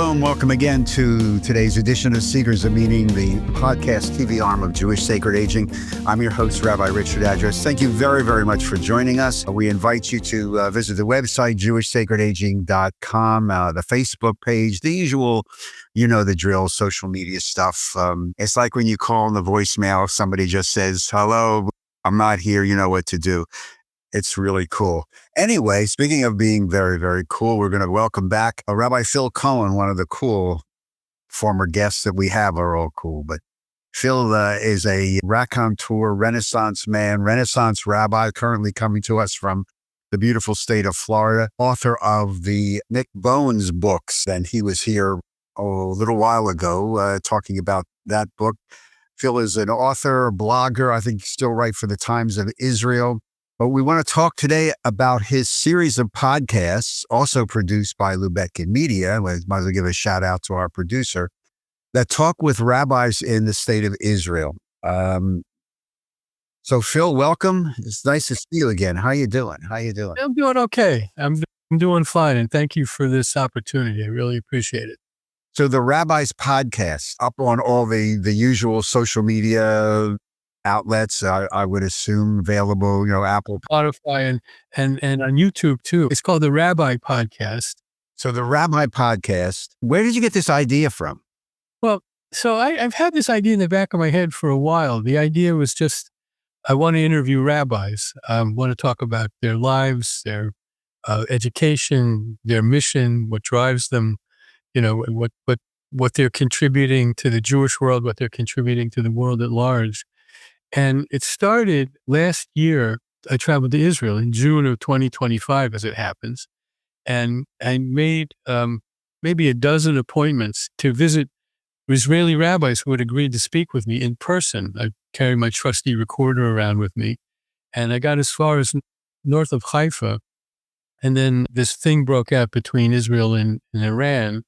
Shalom. Welcome again to today's edition of Seekers of Meaning, the podcast TV arm of Jewish Sacred Aging. I'm your host, Rabbi Richard Address. Thank you very, very much for joining us. We invite you to visit the website, jewishsacredaging.com, the Facebook page, the usual, you know the drill, social media stuff. It's like when you call in the voicemail, somebody just says, hello, I'm not here, you know what to do. It's really cool. Anyway, speaking of being very, very cool, we're going to welcome back Rabbi Phil Cohen, one of the cool former guests that we have are all cool. But Phil is a raconteur, Renaissance man, Renaissance rabbi, currently coming to us from the beautiful state of Florida, author of the Nick Bones books. And he was here a little while ago talking about that book. Phil is an author, blogger, I think still writes for the Times of Israel. But we want to talk today about his series of podcasts, also produced by Lubeck Media. We might as well give a shout out to our producer, that talk with rabbis in the state of Israel. So Phil, welcome. It's nice to see you again. How you doing? I'm doing okay. I'm doing fine. And thank you for this opportunity. I really appreciate it. So the Rabbis Podcast, up on all the usual social media outlets, I would assume available, Apple, Spotify, and on YouTube too. It's called the Rabbi Podcast. So the Rabbi Podcast, where did you get this idea from? Well, so I've had this idea in the back of my head for a while. The idea was just, I want to interview rabbis. I want to talk about their lives, their education, their mission, what drives them, what they're contributing to the Jewish world, what they're contributing to the world at large. And it started last year. I traveled to Israel in June of 2025, as it happens. And I made maybe a dozen appointments to visit Israeli rabbis who had agreed to speak with me in person. I carry my trusty recorder around with me. And I got as far as north of Haifa. And then this thing broke out between Israel and Iran.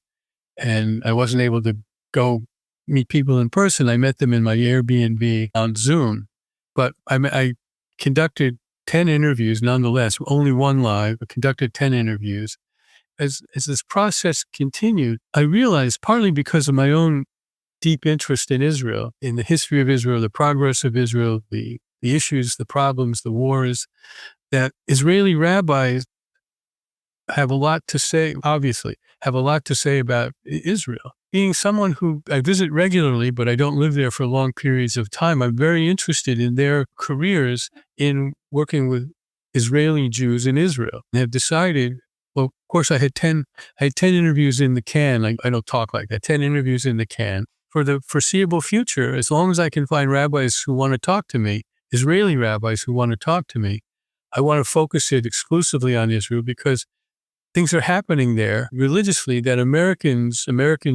And I wasn't able to go meet people in person. I met them in my Airbnb on Zoom, but I conducted 10 interviews nonetheless, only one live, but conducted 10 interviews. As this process continued, I realized, partly because of my own deep interest in Israel, in the history of Israel, the progress of Israel, the issues, the problems, the wars, that Israeli rabbis have a lot to say, obviously, have a lot to say about Israel. Being someone who I visit regularly, but I don't live there for long periods of time, I'm very interested in their careers in working with Israeli Jews in Israel. And have decided, well, of course, I had 10 interviews in the can. I don't talk like that. 10 interviews in the can. For the foreseeable future, as long as I can find rabbis who want to talk to me, Israeli rabbis who want to talk to me, I want to focus it exclusively on Israel, because things are happening there religiously that American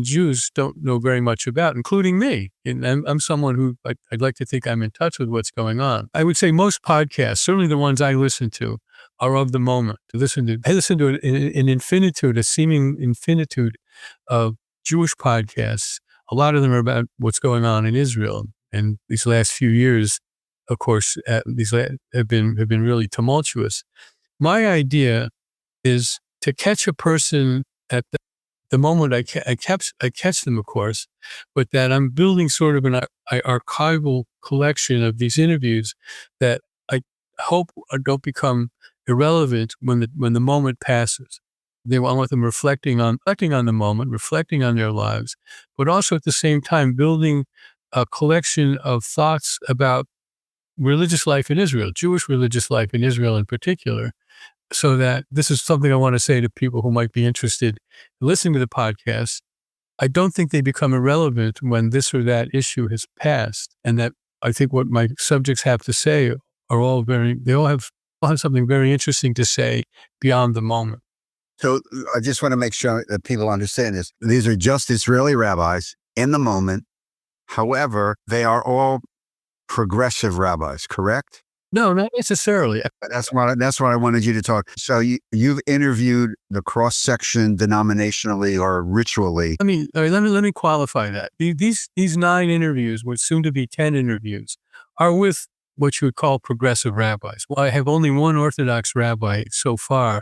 Jews don't know very much about, including me. And I'm someone who I'd like to think I'm in touch with what's going on. I would say most podcasts, certainly the ones I listen to, are of the moment. I listen to a seeming infinitude of Jewish podcasts. A lot of them are about what's going on in Israel. And these last few years, of course, these have been really tumultuous. My idea is to catch a person at the moment I catch them, of course, but that I'm building sort of an archival collection of these interviews that I hope don't become irrelevant when the moment passes. I want them reflecting on the moment, reflecting on their lives, but also at the same time building a collection of thoughts about religious life in Israel, Jewish religious life in Israel in particular. So that this is something I want to say to people who might be interested in listening to the podcast. I don't think they become irrelevant when this or that issue has passed. And that I think what my subjects have to say are they all have something very interesting to say beyond the moment. So I just want to make sure that people understand this. These are just Israeli rabbis in the moment. However, they are all progressive rabbis, correct? No, not necessarily. That's what I wanted you to talk. So you've interviewed the cross-section denominationally or ritually. Let me qualify that. These 9 interviews, what soon to be 10 interviews, are with what you would call progressive rabbis. Well, I have only one Orthodox rabbi so far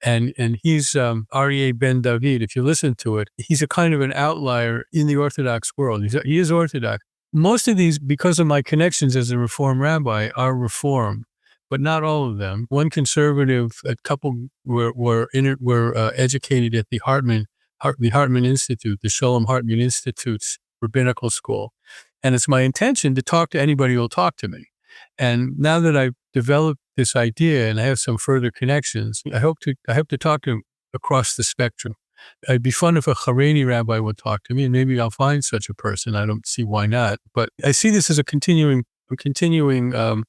And he's Aryeh ben David. If you listen to it, he's a kind of an outlier in the Orthodox world. He is Orthodox. Most of these, because of my connections as a Reform rabbi, are Reform, but not all of them. One conservative, a couple were educated at the Hartman Institute, the Sholem Hartman Institute's rabbinical school. And it's my intention to talk to anybody who will talk to me. And now that I've developed this idea and I have some further connections, I hope to talk to them across the spectrum. It'd be fun if a Haredi rabbi would talk to me, and maybe I'll find such a person. I don't see why not. But I see this as a continuing thing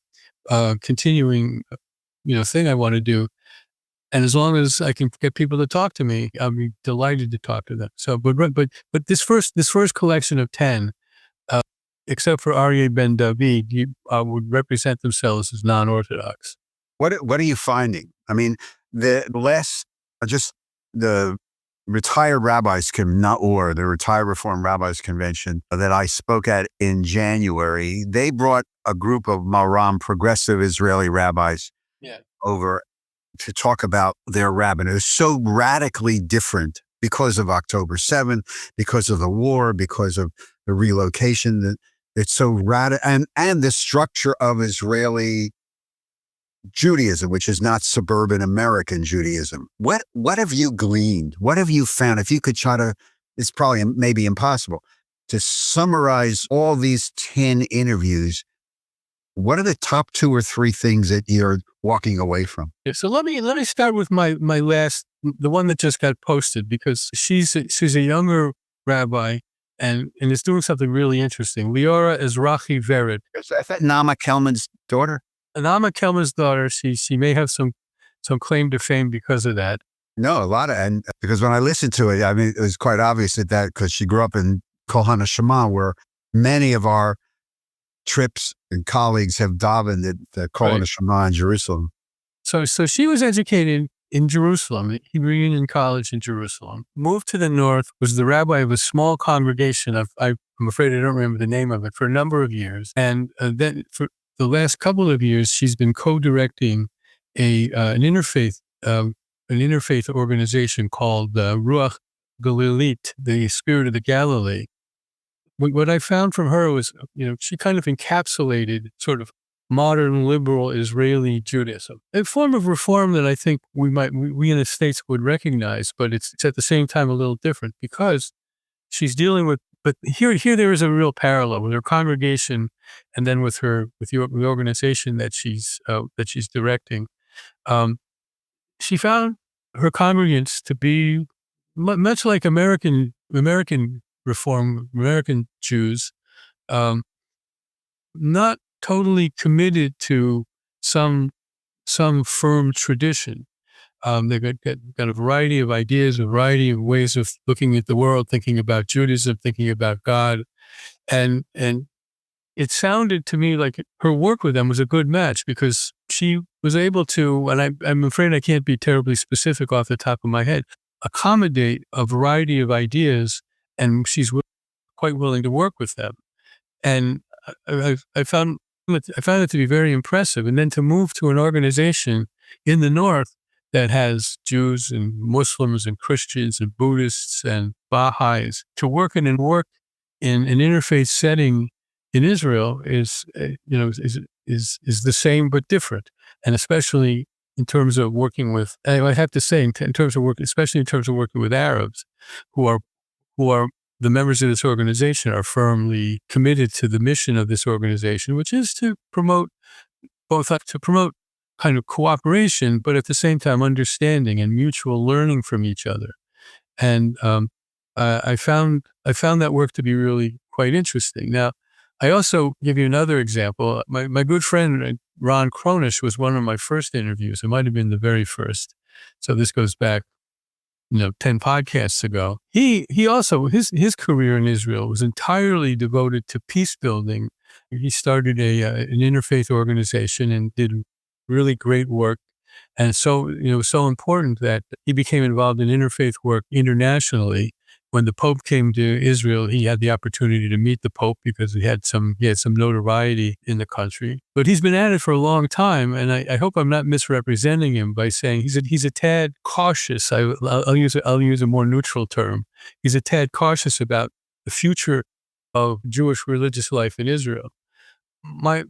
I want to do. And as long as I can get people to talk to me, I'll be delighted to talk to them. So, but this first collection of 10, except for Aryeh ben David, would represent themselves as non-Orthodox. What are you finding? I mean, the retired rabbis the retired Reform Rabbis Convention that I spoke at in January, they brought a group of Maram progressive Israeli rabbis over to talk about their rabbinate. It's so radically different because of October 7th, because of the war, because of the relocation. That it's so radical, and the structure of Israeli Judaism, which is not suburban American Judaism. What have you gleaned? What have you found? If you could try to, it's probably maybe impossible to summarize all these 10 interviews. What are the top 2 or 3 things that you're walking away from? Yeah, so let me start with my last, the one that just got posted, because she's a younger rabbi and is doing something really interesting. Leora Ezrahi Vered. Is that Nama Kelman's daughter? Nama Kelman's daughter. She may have some claim to fame because of that. No, a lot of, and because when I listened to it, I mean, it was quite obvious that because she grew up in Kol HaNeshama, where many of our trips and colleagues have davened at the Kol HaNeshama in Jerusalem. So she was educated in Jerusalem, Hebrew College in Jerusalem. Moved to the north, was the rabbi of a small congregation of, I'm afraid I don't remember the name of it, for a number of years. And then for the last couple of years, she's been co-directing an interfaith organization called Ruach Galilit, the Spirit of the Galilee. What I found from her was, she kind of encapsulated sort of modern liberal Israeli Judaism, a form of reform that I think we in the States would recognize, but it's at the same time a little different because she's dealing with. But here there is a real parallel with her congregation, and then with the organization that she's directing. She found her congregants to be much like American Reform, American Jews, not totally committed to some firm tradition. They've got a variety of ideas, a variety of ways of looking at the world, thinking about Judaism, thinking about God. And it sounded to me like her work with them was a good match because she was able to, and I'm afraid I can't be terribly specific off the top of my head, accommodate a variety of ideas, and she's quite willing to work with them. And I found it to be very impressive. And then to move to an organization in the North that has Jews and Muslims and Christians and Buddhists and Baha'is to work in an interfaith setting in Israel is the same but different, and especially in terms of working with. I have to say, especially in terms of working with Arabs, who are the members of this organization are firmly committed to the mission of this organization, which is to promote kind of cooperation, but at the same time understanding and mutual learning from each other. And I found that work to be really quite interesting. Now, I also give you another example. My good friend Ron Kronish was one of my first interviews. It might have been the very first. So this goes back 10 podcasts ago. He also, his career in Israel was entirely devoted to peace building. He started an interfaith organization and did really great work. And so, so important that he became involved in interfaith work internationally when the Pope came to Israel, he had the opportunity to meet the Pope because he had some notoriety in the country. But he's been at it for a long time, and I hope I'm not misrepresenting him by saying he's a tad cautious. I'll use a more neutral term. He's a tad cautious about the future of Jewish religious life in Israel. My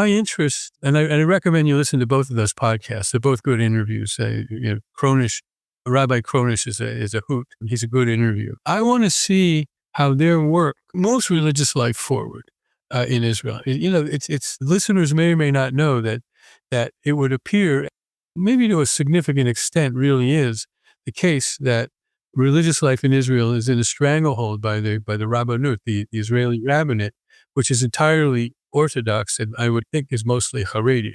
interest, and I recommend you listen to both of those podcasts. They're both good interviews. Rabbi Kronish is a hoot. He's a good interview. I want to see how their work moves religious life forward in Israel. It's listeners may or may not know that it would appear, maybe to a significant extent, really is the case that religious life in Israel is in a stranglehold by the rabbinate, the Israeli rabbinate, which is entirely Orthodox, and I would think is mostly Haredi.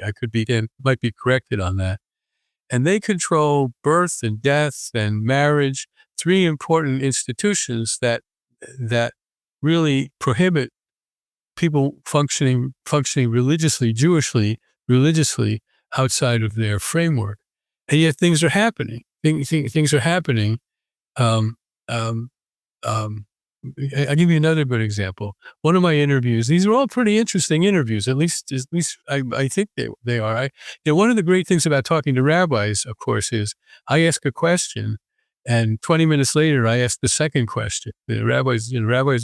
Might be corrected on that. And they control birth and death and marriage, three important institutions that really prohibit people functioning religiously, religiously outside of their framework. And yet things are happening. Things are happening. I'll give you another good example. One of my interviews, these are all pretty interesting interviews, at least I think they are. One of the great things about talking to rabbis, of course, is I ask a question and 20 minutes later I ask the second question. The rabbis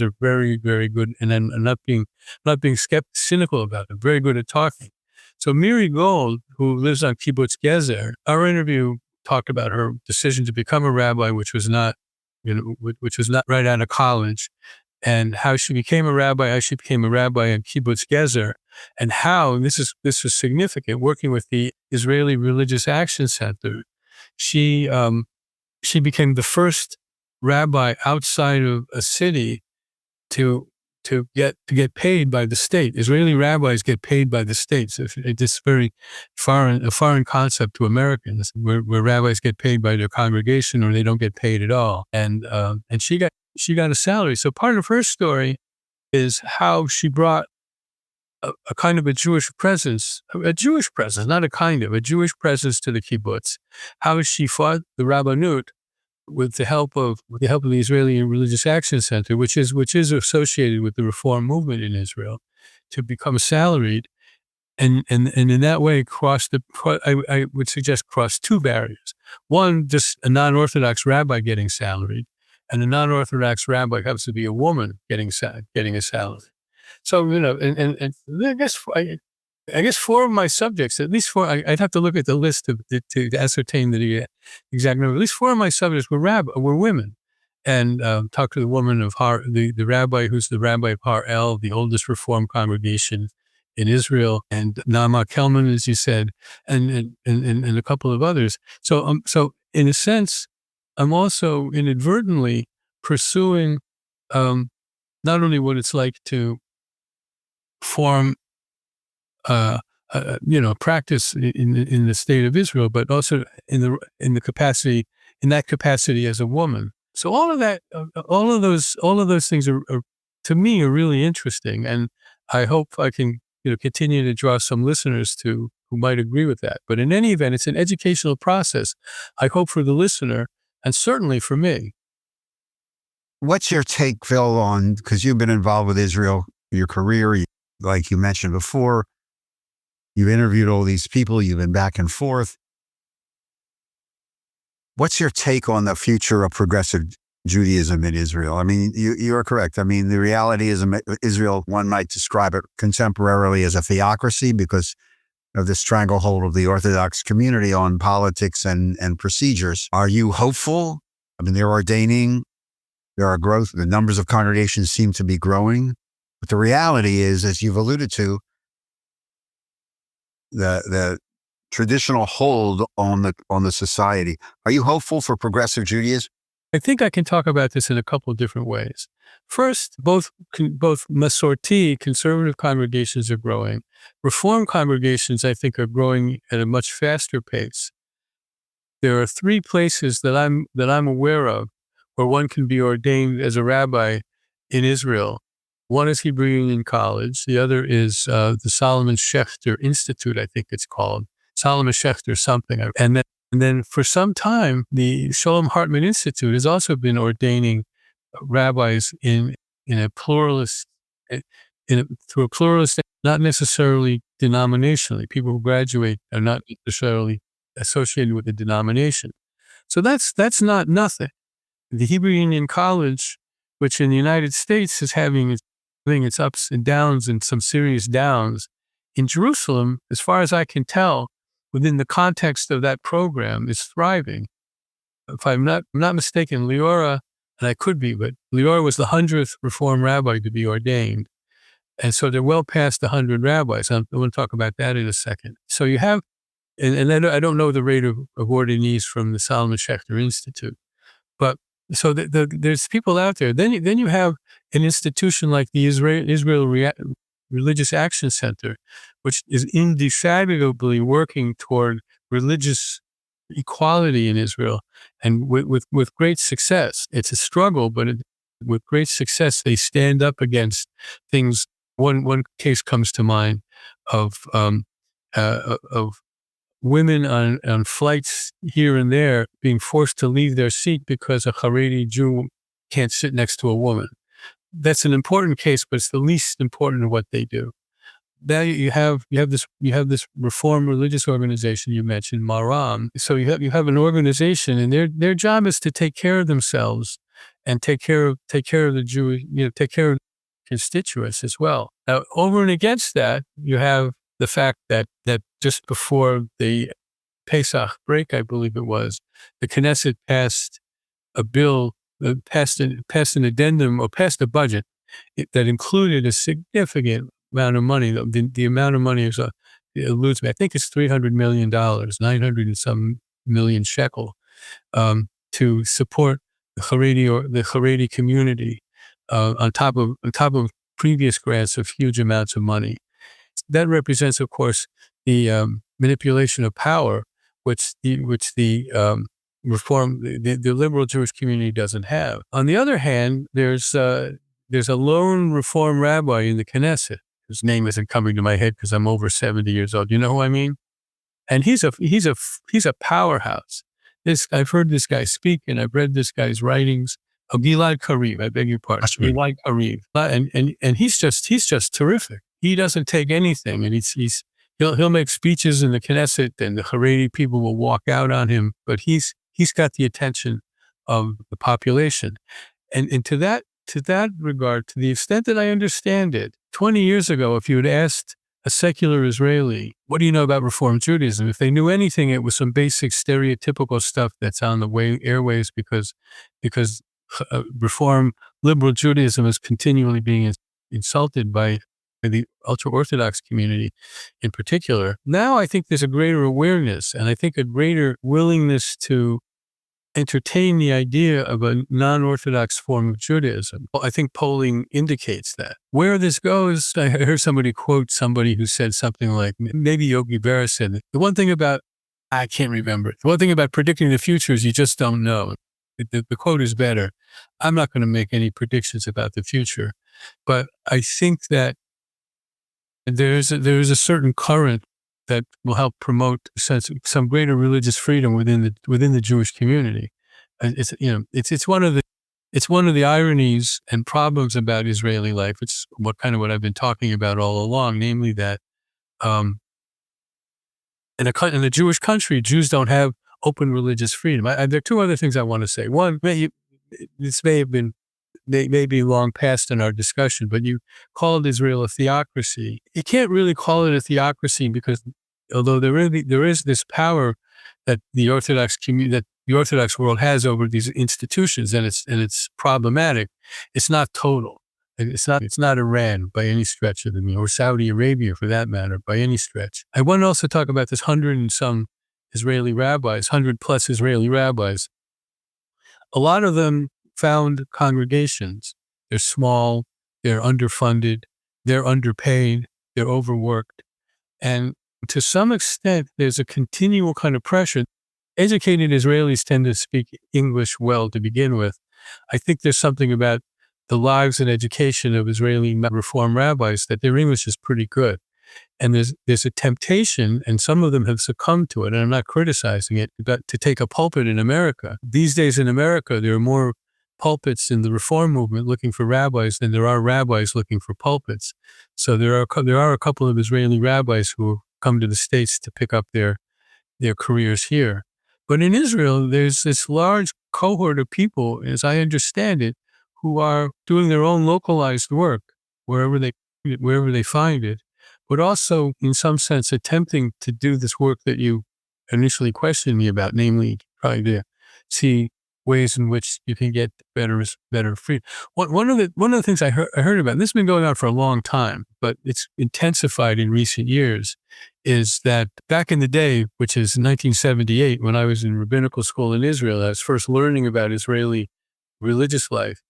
are very, very good, and I'm not being cynical about it, very good at talking. So Miri Gold, who lives on Kibbutz Gezer, our interview talked about her decision to become a rabbi, which was not right out of college, and how she became a rabbi, on Kibbutz Gezer, and how, and this was significant, working with the Israeli Religious Action Center, she became the first rabbi outside of a city to get paid by the state. Israeli rabbis get paid by the state. So it's very foreign concept to Americans, where rabbis get paid by their congregation or they don't get paid at all. And she got a salary. So part of her story is how she brought a kind of a Jewish presence, not a Jewish presence to the kibbutz. How she fought the rabbinate with the help of the Israeli Religious Action Center, which is associated with the Reform movement in Israel, to become salaried, and in that way I would suggest cross two barriers. One, just a non-Orthodox rabbi getting salaried, and a non-Orthodox rabbi happens to be a woman getting a salary. So and I guess four of my subjects, at least four, I'd have to look at the list to ascertain the exact number. At least four of my subjects were women, and talked to the woman of the rabbi who's the rabbi of Har El, the oldest Reform congregation in Israel, and Naama Kelman, as you said, and a couple of others. So in a sense, I'm also inadvertently pursuing not only what it's like to form practice in the state of Israel, but also in that capacity as a woman. So all of those things are to me are really interesting, and I hope I can continue to draw some listeners who might agree with that. But in any event, it's an educational process, I hope, for the listener, and certainly for me. What's your take, Phil, on, because you've been involved with Israel your career, like you mentioned before, you've interviewed all these people, you've been back and forth. What's your take on the future of progressive Judaism in Israel? I mean, you're correct. I mean, the reality is Israel, one might describe it contemporarily as a theocracy because of the stranglehold of the Orthodox community on politics and procedures. Are you hopeful? I mean, they're ordaining, there are growth, the numbers of congregations seem to be growing. But the reality is, as you've alluded to, the traditional hold on the society. Are you hopeful for progressive Judaism? I think I can talk about this in a couple of different ways. First, both Masorti, conservative congregations, are growing. Reform congregations, I think, are growing at a much faster pace. There are three places that I'm aware of where one can be ordained as a rabbi in Israel. One is Hebrew Union College. The other is the Solomon Schechter Institute, I think it's called. Solomon Schechter something. And then And then for some time, the Shalom Hartman Institute has also been ordaining rabbis in a pluralist, through a pluralist, not necessarily denominationally. People who graduate are not necessarily associated with a denomination. So that's not nothing. The Hebrew Union College, which in the United States is having its ups and downs and some serious downs, in Jerusalem, as far as I can tell, within the context of that program, is thriving. If I'm not mistaken, Leora, and I could be, but Leora was the 100th Reform rabbi to be ordained. And so they're well past 100 rabbis. I want to talk about that in a second. So you have, and I don't know the rate of ordinees from the Solomon Schechter Institute, but so there's people out there. Then you have an institution like the Israel Religious Action Center, which is indefatigably working toward religious equality in Israel, and with great success. It's a struggle, but with great success, they stand up against things. One case comes to mind of women on flights here and there being forced to leave their seat because a Haredi Jew can't sit next to a woman. That's an important case, but it's the least important of what they do. Now you have this Reform religious organization you mentioned, Maram. So you have an organization, and their job is to take care of themselves and take care of the Jewish, take care of constituents as well. Now, over and against that, you have the fact that just before the Pesach break, I believe it was, the Knesset passed a bill, passed an addendum, or passed a budget that included a significant amount of money. The amount of money is eludes me. I think it's $300 million, 900 and some million shekel, to support the Haredi community, on top of previous grants of huge amounts of money. That represents, of course, the manipulation of power, which the Reform, the liberal Jewish community doesn't have. On the other hand, there's a lone Reform rabbi in the Knesset. His name isn't coming to my head because I'm over 70 years old. You know who I mean? And he's a powerhouse. I've heard this guy speak, and I've read this guy's writings. Oh, Gilad Kariv, I beg your pardon. Gilad Kariv, and he's just terrific. He doesn't take anything, and he'll make speeches in the Knesset, and the Haredi people will walk out on him. But he's got the attention of the population, and to that regard, to the extent that I understand it, 20 years ago, if you had asked a secular Israeli, what do you know about Reform Judaism? If they knew anything, it was some basic stereotypical stuff that's on the airways because Reform liberal Judaism is continually being insulted by the ultra-Orthodox community in particular. Now I think there's a greater awareness, and I think a greater willingness to entertain the idea of a non-Orthodox form of Judaism. I think polling indicates that. Where this goes, I heard somebody quote somebody who said something like, maybe Yogi Berra said, the one thing about predicting the future is you just don't know. The quote is better. I'm not going to make any predictions about the future, but I think that there is a certain current that will help promote some greater religious freedom within the Jewish community. It's one of the ironies and problems about Israeli life. It's what I've been talking about all along, namely that in the Jewish country, Jews don't have open religious freedom. There are two other things I want to say. One, this may be long past in our discussion, but you called Israel a theocracy. You can't really call it a theocracy because although there is this power that the Orthodox world has over these institutions, and it's problematic, it's not total. It's not Iran by any stretch of the meaning, or Saudi Arabia for that matter, by any stretch. I want to also talk about this 100 and some Israeli rabbis, 100 plus Israeli rabbis. A lot of them found congregations. They're small, they're underfunded, they're underpaid, they're overworked. And to some extent, there's a continual kind of pressure. Educated Israelis tend to speak English well to begin with. I think there's something about the lives and education of Israeli Reform rabbis that their English is pretty good. And there's a temptation, and some of them have succumbed to it, and I'm not criticizing it, but to take a pulpit in America. These days in America, there are more pulpits in the reform movement looking for rabbis than there are rabbis looking for pulpits. So there are a couple of Israeli rabbis who come to the States to pick up their careers here. But in Israel, there's this large cohort of people, as I understand it, who are doing their own localized work wherever they find it, but also in some sense attempting to do this work that you initially questioned me about, namely trying to see ways in which you can get better freedom. One of the things I heard about, and this has been going on for a long time, but it's intensified in recent years, is that back in the day, which is 1978, when I was in rabbinical school in Israel, I was first learning about Israeli religious life.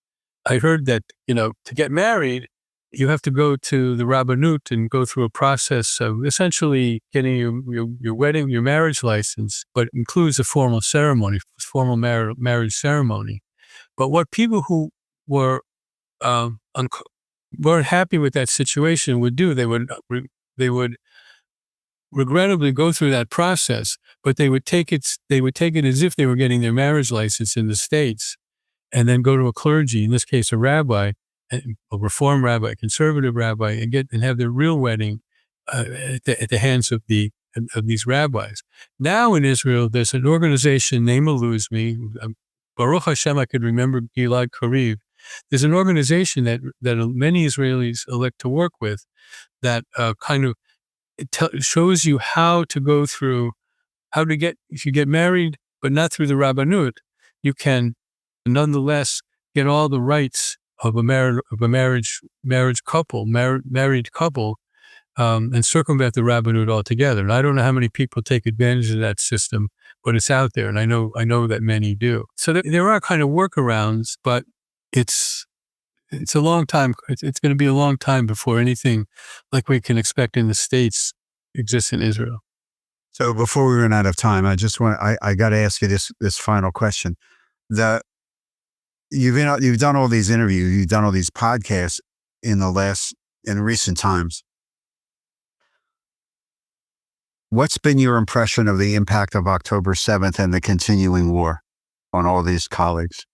I heard that, to get married, you have to go to the rabbinate and go through a process of essentially getting your marriage license, but includes a formal marriage ceremony. But what people who were weren't happy with that situation would do, they would regrettably go through that process, but they would take it as if they were getting their marriage license in the States, and then go to a clergy, in this case a rabbi, a reform rabbi, a conservative rabbi, and have their real wedding at the hands of these rabbis. Now in Israel, there's an organization, name eludes me, Baruch Hashem, I could remember Gilad Kariv. There's an organization that many Israelis elect to work with that shows you how to go through, if you get married, but not through the rabbinate, you can nonetheless get all the rights of a married couple, and circumvent the rabbinate altogether. And I don't know how many people take advantage of that system, but it's out there, and I know that many do. So there are kind of workarounds, but it's a long time. It's going to be a long time before anything like we can expect in the States exists in Israel. So before we run out of time, I got to ask you this final question. You've done all these interviews, you've done all these podcasts in recent times. What's been your impression of the impact of October 7th and the continuing war on all these colleagues?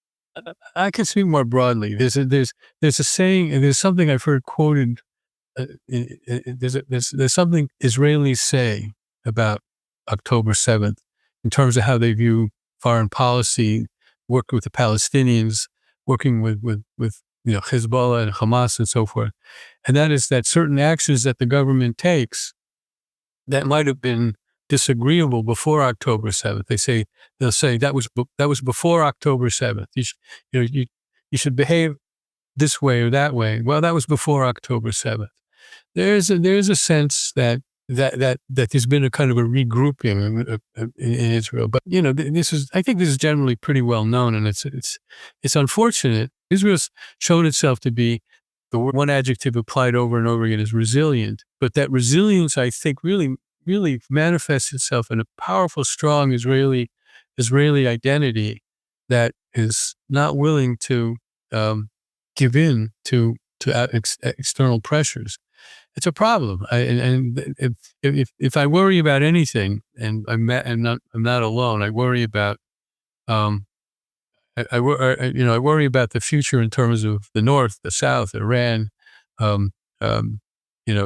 I can speak more broadly. There's a saying, and there's something I've heard quoted. There's something Israelis say about October 7th in terms of how they view foreign policy, working with the Palestinians, working with Hezbollah and Hamas and so forth. And that is that certain actions that the government takes that might have been disagreeable before October 7th. They'll say that was before October 7th. You should behave this way or that way. Well, that was before October 7th. There's a sense that there's been a kind of a regrouping in Israel. But I think this is generally pretty well known, and it's unfortunate. Israel's shown itself to be, the one adjective applied over and over again is resilient. But that resilience, I think, really manifests itself in a powerful, strong Israeli identity that is not willing to give in to external pressures. It's a problem. If I worry about anything, and I'm not alone, I worry about I worry about the future in terms of the North, the South, Iran,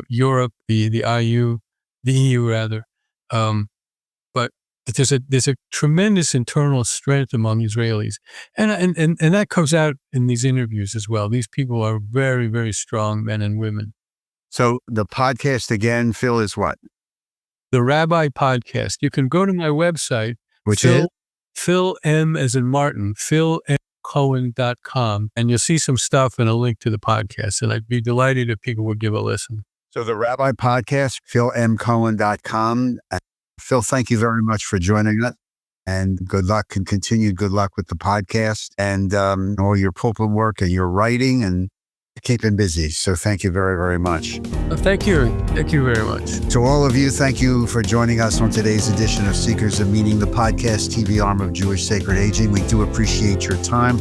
Europe, the EU rather. But there's a tremendous internal strength among Israelis, and that comes out in these interviews as well. These people are very, very strong men and women. So the podcast again, Phil, is what? The Rabbi Podcast. You can go to my website, which is Phil M as in Martin, philmcohen.com, and you'll see some stuff and a link to the podcast. And I'd be delighted if people would give a listen. So the Rabbi Podcast, philmcohen.com. Phil, thank you very much for joining us, and good luck and continued good luck with the podcast and all your pulpit work and your writing and keeping busy. So thank you very, very much. Thank you. Thank you very much. To all of you, thank you for joining us on today's edition of Seekers of Meaning, the podcast TV arm of Jewish Sacred Aging. We do appreciate your time.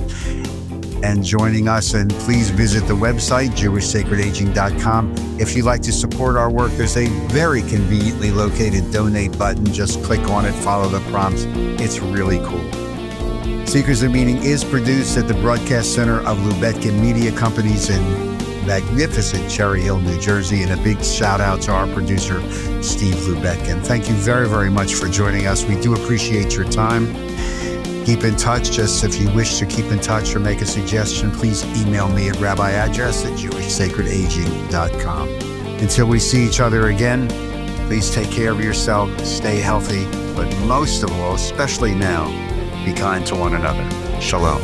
and joining us. And please visit the website, jewishsacredaging.com. If you'd like to support our work, there's a very conveniently located donate button. Just click on it, follow the prompts. It's really cool. Seekers of Meaning is produced at the Broadcast Center of Lubetkin Media Companies in magnificent Cherry Hill, New Jersey. And a big shout out to our producer, Steve Lubetkin. Thank you very, very much for joining us. We do appreciate your time. Keep in touch. Just if you wish to keep in touch or make a suggestion, please email me at rabbiaddress@jewishsacredaging.com. Until we see each other again, please take care of yourself, stay healthy, but most of all, especially now, be kind to one another. Shalom.